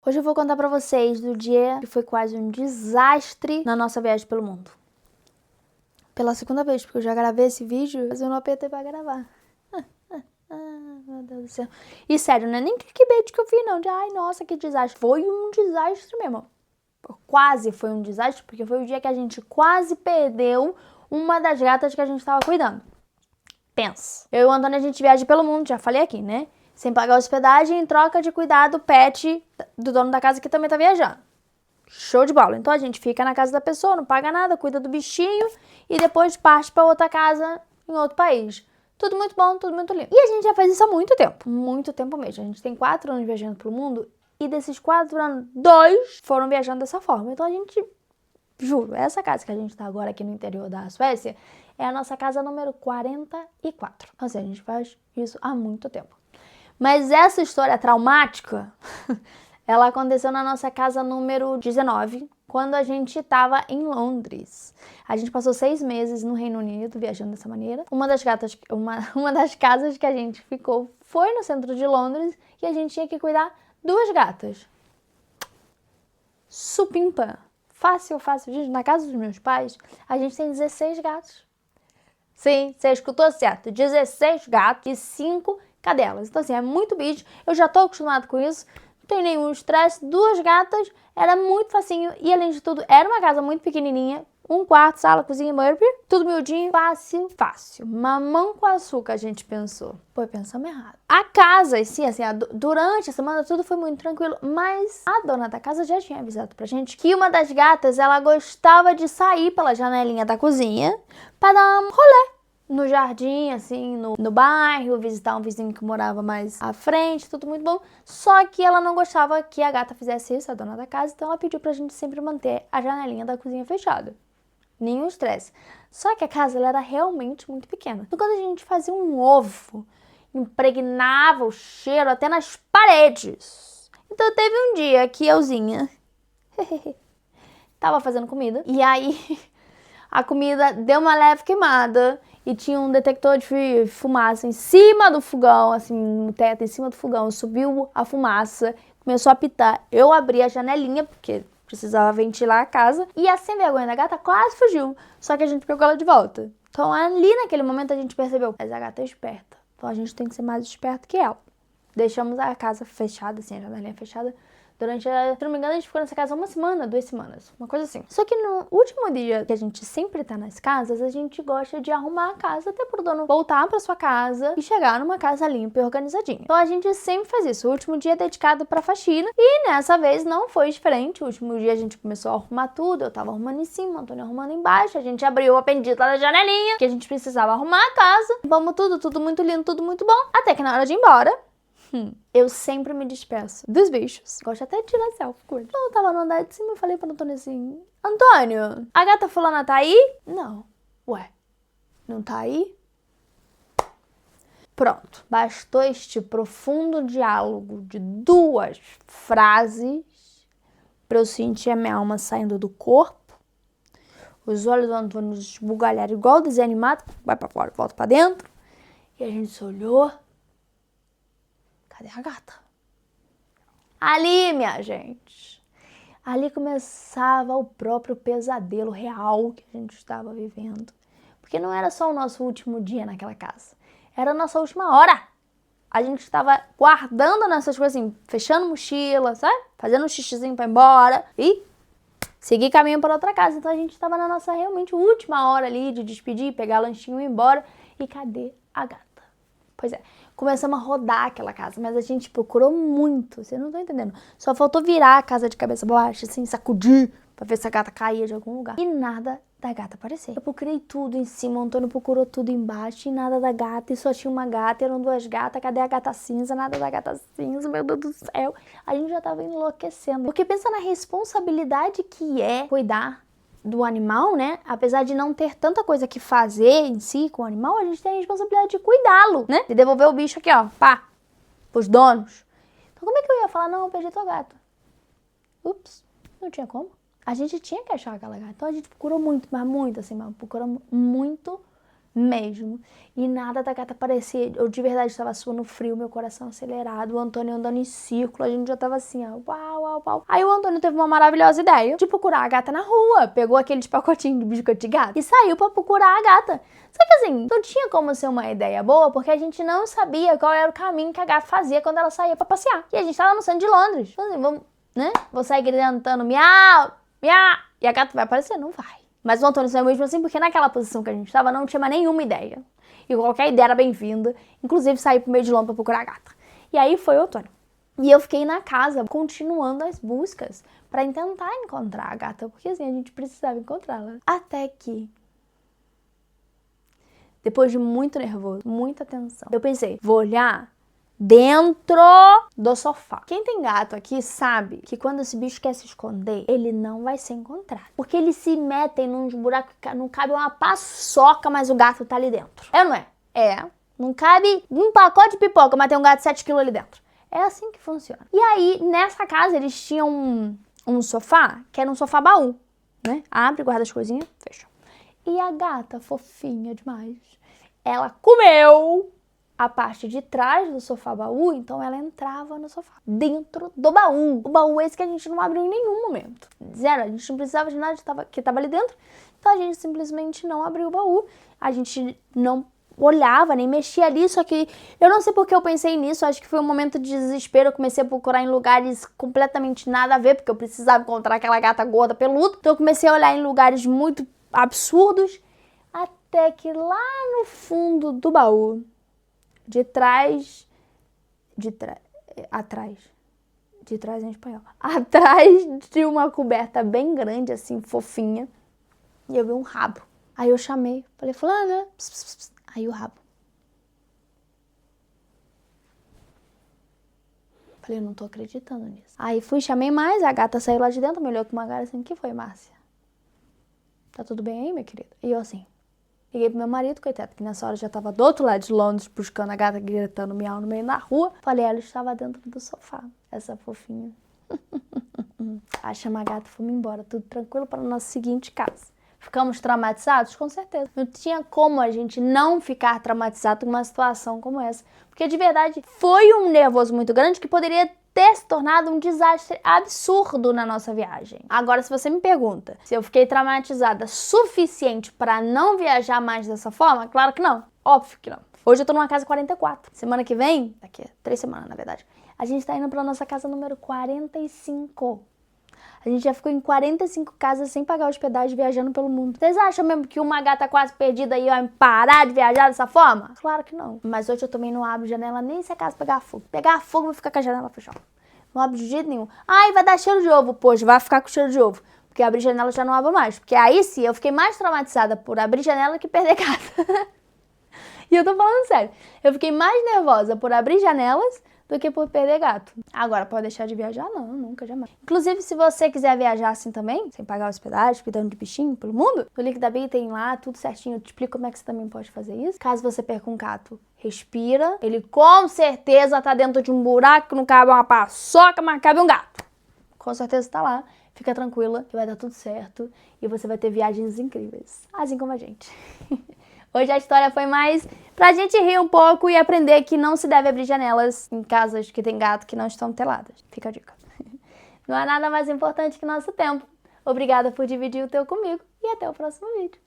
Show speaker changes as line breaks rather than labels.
Hoje eu vou contar pra vocês do dia que foi quase um desastre na nossa viagem pelo mundo. Pela segunda vez, porque eu já gravei esse vídeo, mas eu não apertei pra gravar. Meu Deus do céu. E sério, não é nem clickbait que eu vi, não. De, ai, nossa, que desastre. Foi um desastre mesmo. Quase foi um desastre, porque foi o dia que a gente quase perdeu uma das gatas que a gente tava cuidando. Pensa. Eu e o Antônio, a gente viaja pelo mundo, já falei aqui, né? Sem pagar hospedagem, em troca de cuidar do pet do dono da casa que também tá viajando. Show de bola. Então a gente fica na casa da pessoa, não paga nada, cuida do bichinho e depois parte pra outra casa em outro país. Tudo muito bom, tudo muito lindo. E a gente já faz isso há muito tempo mesmo. A gente tem 4 anos viajando pelo mundo e desses 4 anos, 2 foram viajando dessa forma. Então a gente, juro, essa casa que a gente tá agora aqui no interior da Suécia é a nossa casa número 44. Ou seja, a gente faz isso há muito tempo. Mas essa história traumática, ela aconteceu na nossa casa número 19, quando a gente estava em Londres. A gente passou 6 meses no Reino Unido, viajando dessa maneira. Uma das casas que a gente ficou foi no centro de Londres e a gente tinha que cuidar 2 gatas. Supimpa. Fácil. Gente, na casa dos meus pais, a gente tem 16 gatos. Sim, você escutou certo. 16 gatos e 5 cadelas. Então, assim, é muito bicho. Eu já tô acostumado com isso. Não tem nenhum estresse. 2 gatas. Era muito facinho. E, além de tudo, era uma casa muito pequenininha. 1 quarto, sala, cozinha, banheiro. Tudo miudinho. Fácil. Mamão com açúcar, a gente pensou. Pô, pensamos errado. A casa, assim, durante a semana, tudo foi muito tranquilo. Mas a dona da casa já tinha avisado pra gente que uma das gatas, ela gostava de sair pela janelinha da cozinha pra dar um rolê no jardim, assim, no bairro, visitar um vizinho que morava mais à frente, tudo muito bom. Só que ela não gostava que a gata fizesse isso, a dona da casa, então ela pediu pra gente sempre manter a janelinha da cozinha fechada. Nenhum estresse. Só que a casa, ela era realmente muito pequena. Então, quando a gente fazia um ovo, impregnava o cheiro até nas paredes. Então, teve um dia que euzinha tava fazendo comida, e aí a comida deu uma leve queimada e tinha um detector de fumaça em cima do fogão, assim, no teto, em cima do fogão. Subiu a fumaça, começou a apitar. Eu abri a janelinha, porque precisava ventilar a casa, e a sem vergonha da gata quase fugiu. Só que a gente pegou ela de volta. Então, ali naquele momento, a gente percebeu, mas a gata é esperta. Então, a gente tem que ser mais esperto que ela. Deixamos a casa fechada, assim, a janelinha fechada. Durante, se não me engano, a gente ficou nessa casa 1 semana, 2 semanas, uma coisa assim. Só que no último dia que a gente sempre tá nas casas, a gente gosta de arrumar a casa até pro dono voltar pra sua casa e chegar numa casa limpa e organizadinha. Então a gente sempre faz isso. O último dia é dedicado pra faxina e nessa vez não foi diferente. O último dia a gente começou a arrumar tudo. Eu tava arrumando em cima, o Antônio arrumando embaixo. A gente abriu a bendita da janelinha, que a gente precisava arrumar a casa. Vamos tudo muito lindo, tudo muito bom. Até que na hora de ir embora, eu sempre me despeço dos bichos. Gosto até de tirar selfie com eles. Eu tava no andar de cima e falei pro Antônio assim: Antônio, a gata fulana tá aí? Não. Ué, não tá aí? Pronto. Bastou este profundo diálogo de 2 frases pra eu sentir a minha alma saindo do corpo. Os olhos do Antônio esbugalharam igual desenho animado. Vai pra fora, volta pra dentro. E a gente se olhou. Cadê a gata? Ali, minha gente. Ali começava o próprio pesadelo real que a gente estava vivendo. Porque não era só o nosso último dia naquela casa. Era a nossa última hora. A gente estava guardando nossas coisas assim, fechando mochila, sabe? Fazendo um xixizinho pra ir embora e seguir caminho para outra casa. Então a gente estava na nossa realmente última hora ali de despedir, pegar lanchinho e ir embora. E cadê a gata? Pois é, começamos a rodar aquela casa, mas a gente procurou muito, vocês não estão entendendo. Só faltou virar a casa de cabeça baixa, assim, sacudir, pra ver se a gata caía de algum lugar. E nada da gata aparecer. Eu procurei tudo em cima, o Antônio procurou tudo embaixo e nada da gata. E só tinha uma gata, eram 2 gatas, cadê a gata cinza? Nada da gata cinza, meu Deus do céu. A gente já tava enlouquecendo. Porque pensa na responsabilidade que é cuidar do animal, né? Apesar de não ter tanta coisa que fazer em si com o animal, a gente tem a responsabilidade de cuidá-lo, né? De devolver o bicho aqui, ó, pá, pros donos. Então como é que eu ia falar, não, eu perdi tua gata? Ups, não tinha como. A gente tinha que achar aquela gata. Então a gente procurou muito, mas muito, assim, procuramos muito mesmo. E nada da gata aparecia. Eu de verdade estava suando frio, meu coração acelerado, o Antônio andando em círculo, a gente já tava assim, ó, uau, uau, uau. Aí o Antônio teve uma maravilhosa ideia de procurar a gata na rua. Pegou aqueles pacotinhos de biscoito de gato e saiu pra procurar a gata. Só que assim, não tinha como ser uma ideia boa, porque a gente não sabia qual era o caminho que a gata fazia quando ela saía pra passear. E a gente tava no centro de Londres. Então assim, vamos, né? Vou sair gritando miau, miau, e a gata vai aparecer? Não vai. Mas o Antônio saiu mesmo assim, porque naquela posição que a gente tava não tinha mais nenhuma ideia. E qualquer ideia era bem-vinda, inclusive sair pro meio de lomba pra procurar a gata. E aí foi o Antônio. E eu fiquei na casa, continuando as buscas, pra tentar encontrar a gata, porque assim, a gente precisava encontrá-la. Até que, depois de muito nervoso, muita tensão, eu pensei, vou olhar dentro do sofá. Quem tem gato aqui sabe que quando esse bicho quer se esconder, ele não vai ser encontrado. Porque eles se metem num buraco que não cabe uma paçoca, mas o gato tá ali dentro. É ou não é? É. Não cabe um pacote de pipoca, mas tem um gato de 7 quilos ali dentro. É assim que funciona. E aí, nessa casa, eles tinham um sofá, que era um sofá baú, né? Abre, guarda as coisinhas, fecha. E a gata, fofinha demais, ela comeu a parte de trás do sofá baú, então ela entrava no sofá, dentro do baú. O baú é esse que a gente não abriu em nenhum momento. Zero, a gente não precisava de nada que estava ali dentro, então a gente simplesmente não abriu o baú. A gente não olhava, nem mexia ali, só que eu não sei porque eu pensei nisso, acho que foi um momento de desespero, eu comecei a procurar em lugares completamente nada a ver, porque eu precisava encontrar aquela gata gorda peluda, então eu comecei a olhar em lugares muito absurdos, até que lá no fundo do baú, atrás em espanhol, atrás de uma coberta bem grande, assim, fofinha, e eu vi um rabo. Aí eu chamei, falei, fulana, pss, pss, pss. Aí o rabo. Falei, eu não tô acreditando nisso. Aí fui, chamei mais, a gata saiu lá de dentro, me olhou com uma cara assim, o que foi, Márcia? Tá tudo bem aí, minha querida? E eu assim, liguei pro meu marido, coitado, que nessa hora já tava do outro lado de Londres, buscando a gata, gritando miau no meio da rua. Falei, ela estava dentro do sofá, essa fofinha. Aí chama a gata e fomos embora, tudo tranquilo para a nossa seguinte casa. Ficamos traumatizados? Com certeza. Não tinha como a gente não ficar traumatizado com uma situação como essa. Porque de verdade foi um nervoso muito grande que poderia ter se tornado um desastre absurdo na nossa viagem. Agora, se você me pergunta se eu fiquei traumatizada suficiente para não viajar mais dessa forma, claro que não. Óbvio que não. Hoje eu tô numa casa 44. Semana que vem, daqui a 3 semanas na verdade, a gente tá indo pra nossa casa número 45. A gente já ficou em 45 casas sem pagar hospedagem viajando pelo mundo. Vocês acham mesmo que uma gata quase perdida ia parar de viajar dessa forma? Claro que não. Mas hoje eu também não abro janela nem se a casa pegar fogo. Pegar fogo, vou ficar com a janela fechada. Não abro de jeito nenhum. Ai, vai dar cheiro de ovo. Poxa, vai ficar com cheiro de ovo. Porque abrir janela eu já não abro mais. Porque aí sim, eu fiquei mais traumatizada por abrir janela que perder casa. E eu tô falando sério. Eu fiquei mais nervosa por abrir janelas do que por perder gato. Agora, pode deixar de viajar? Não, nunca, jamais. Inclusive, se você quiser viajar assim também, sem pagar hospedagem, cuidando de bichinho pelo mundo, no link da Bia tem lá tudo certinho, eu te explico como é que você também pode fazer isso. Caso você perca um gato, respira. Ele com certeza tá dentro de um buraco que não cabe uma paçoca, mas cabe um gato. Com certeza tá lá. Fica tranquila que vai dar tudo certo e você vai ter viagens incríveis, assim como a gente. Hoje a história foi mais pra gente rir um pouco e aprender que não se deve abrir janelas em casas que tem gato que não estão teladas. Fica a dica. Não há nada mais importante que nosso tempo. Obrigada por dividir o teu comigo e até o próximo vídeo.